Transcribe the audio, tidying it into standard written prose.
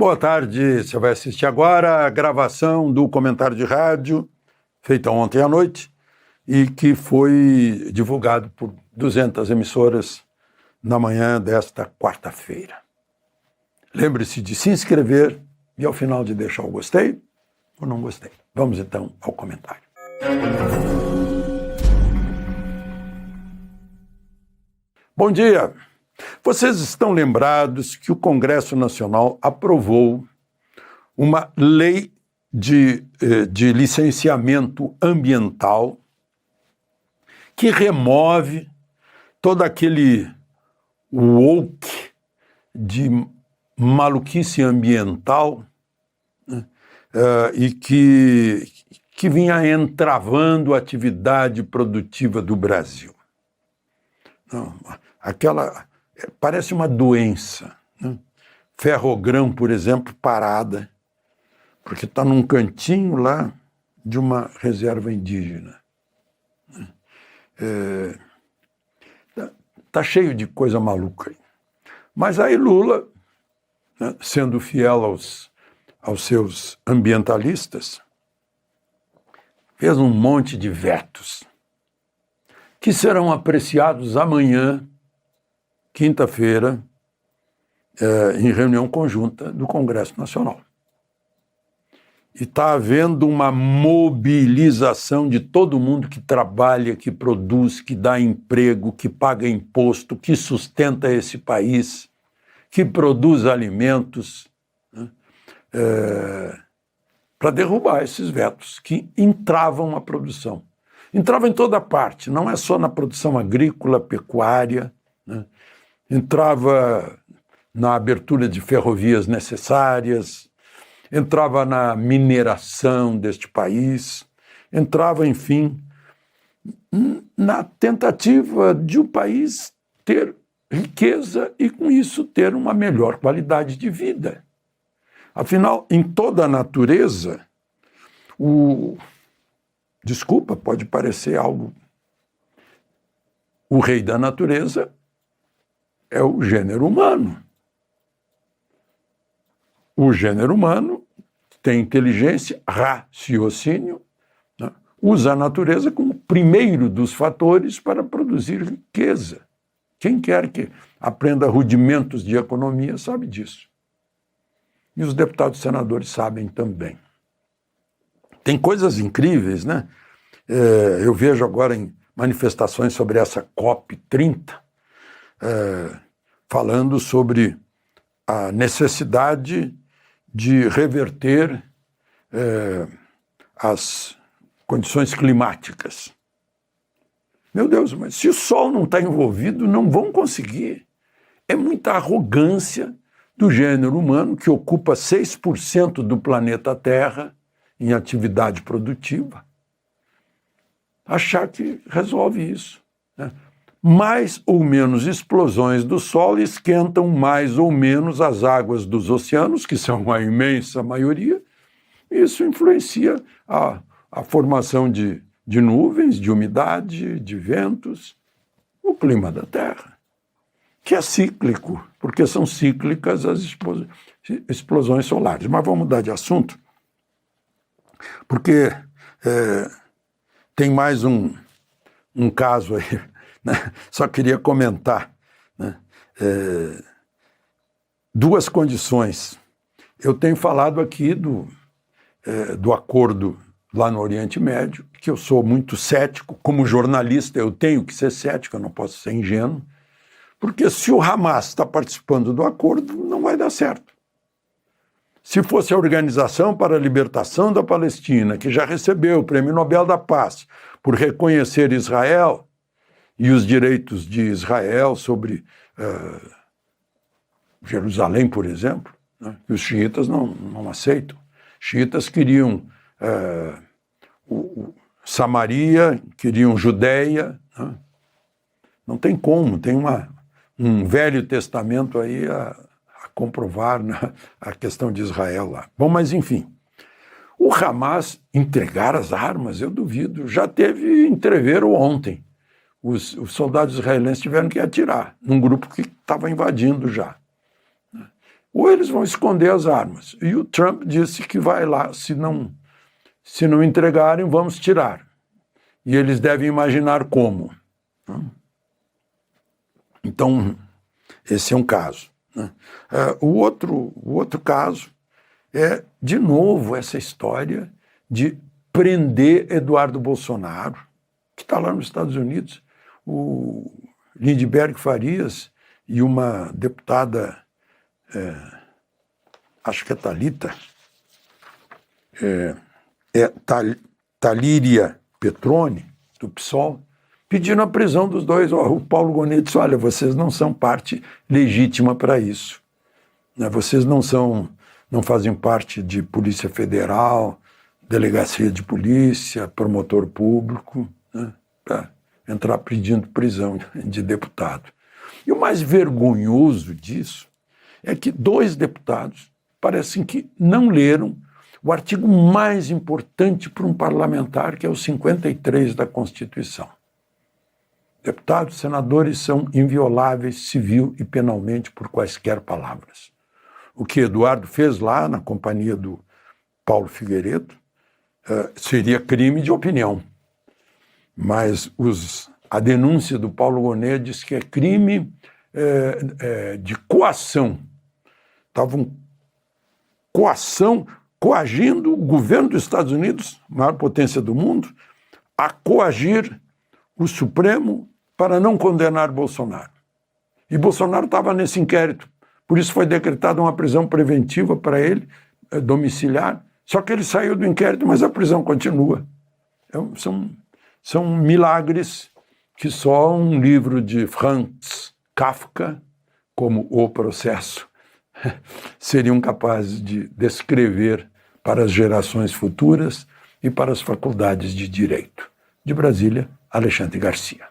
Boa tarde, você vai assistir agora a gravação do comentário de rádio feita ontem à noite e que foi divulgado por 200 emissoras na manhã desta quarta-feira. Lembre-se de se inscrever e ao final de deixar o gostei ou não gostei. Vamos então ao comentário. Bom dia! Vocês estão lembrados que o Congresso Nacional aprovou uma lei de licenciamento ambiental que remove todo aquele woke de maluquice ambiental, né, e que vinha entravando a atividade produtiva do Brasil. Não, parece uma doença, né? Ferrogrão, por exemplo, parada, porque está num cantinho lá de uma reserva indígena. Está cheio de coisa maluca aí. Mas aí Lula, né, sendo fiel aos seus ambientalistas, fez um monte de vetos que serão apreciados amanhã, quinta-feira, em reunião conjunta do Congresso Nacional. E está havendo uma mobilização de todo mundo que trabalha, que produz, que dá emprego, que paga imposto, que sustenta esse país, que produz alimentos, né, para derrubar esses vetos que entravam a produção. Entravam em toda parte, não é só na produção agrícola, pecuária, né? Entrava na abertura de ferrovias necessárias, entrava na mineração deste país, entrava, enfim, na tentativa de o país ter riqueza e, com isso, ter uma melhor qualidade de vida. Afinal, em toda a natureza, desculpa, pode parecer algo... O rei da natureza é o gênero humano. O gênero humano tem inteligência, raciocínio, né? Usa a natureza como primeiro dos fatores para produzir riqueza. Quem quer que aprenda rudimentos de economia sabe disso. E os deputados e senadores sabem também. Tem coisas incríveis, né? Eu vejo agora em manifestações sobre essa COP30, falando sobre a necessidade de reverter as condições climáticas. Meu Deus, mas se o Sol não está envolvido, não vão conseguir. É muita arrogância do gênero humano, que ocupa 6% do planeta Terra em atividade produtiva, achar que resolve isso, né? Mais ou menos explosões do Sol esquentam mais ou menos as águas dos oceanos, que são a imensa maioria. Isso influencia a formação de nuvens, de umidade, de ventos, o clima da Terra, que é cíclico, porque são cíclicas as explosões solares. Mas vamos mudar de assunto, porque tem mais um caso aí, né? Só queria comentar, né? Duas condições. Eu tenho falado aqui do acordo lá no Oriente Médio, que eu sou muito cético. Como jornalista eu tenho que ser cético, eu não posso ser ingênuo, porque se o Hamas está participando do acordo, não vai dar certo. Se fosse a Organização para a Libertação da Palestina, que já recebeu o Prêmio Nobel da Paz por reconhecer Israel e os direitos de Israel sobre Jerusalém, por exemplo, né, que os xiitas não aceitam. Xiitas queriam Samaria, queriam Judeia, né? Não tem como, tem um Velho Testamento aí a comprovar, né, a questão de Israel lá. Bom, mas enfim, o Hamas entregar as armas, eu duvido. Já teve entreveiro ontem. Os soldados israelenses tiveram que atirar num grupo que estava invadindo já. ou eles vão esconder as armas. E o Trump disse que vai lá, se não entregarem, vamos tirar. E eles devem imaginar como. Então, esse é um caso. O outro caso é, de novo, essa história de prender Eduardo Bolsonaro, que está lá nos Estados Unidos. O Lindbergh Farias e uma deputada, acho que é Thalita, Talíria Petroni, do PSOL, pedindo a prisão dos dois. O Paulo Gonet disse, olha, vocês não são parte legítima para isso. Vocês não fazem parte de Polícia Federal, Delegacia de Polícia, promotor público, para entrar pedindo prisão de deputado. E o mais vergonhoso disso é que 2 deputados parecem que não leram o artigo mais importante para um parlamentar, que é o 53 da Constituição. Deputados e senadores são invioláveis civil e penalmente por quaisquer palavras. O que Eduardo fez lá na companhia do Paulo Figueiredo seria crime de opinião. Mas a denúncia do Paulo Gonet diz que é crime de coação. Estavam coagindo o governo dos Estados Unidos, maior potência do mundo, a coagir o Supremo para não condenar Bolsonaro. E Bolsonaro estava nesse inquérito, por isso foi decretada uma prisão preventiva para ele, domiciliar, só que ele saiu do inquérito, mas a prisão continua. São milagres que só um livro de Franz Kafka, como O Processo, seriam capazes de descrever para as gerações futuras e para as faculdades de Direito. De Brasília, Alexandre Garcia.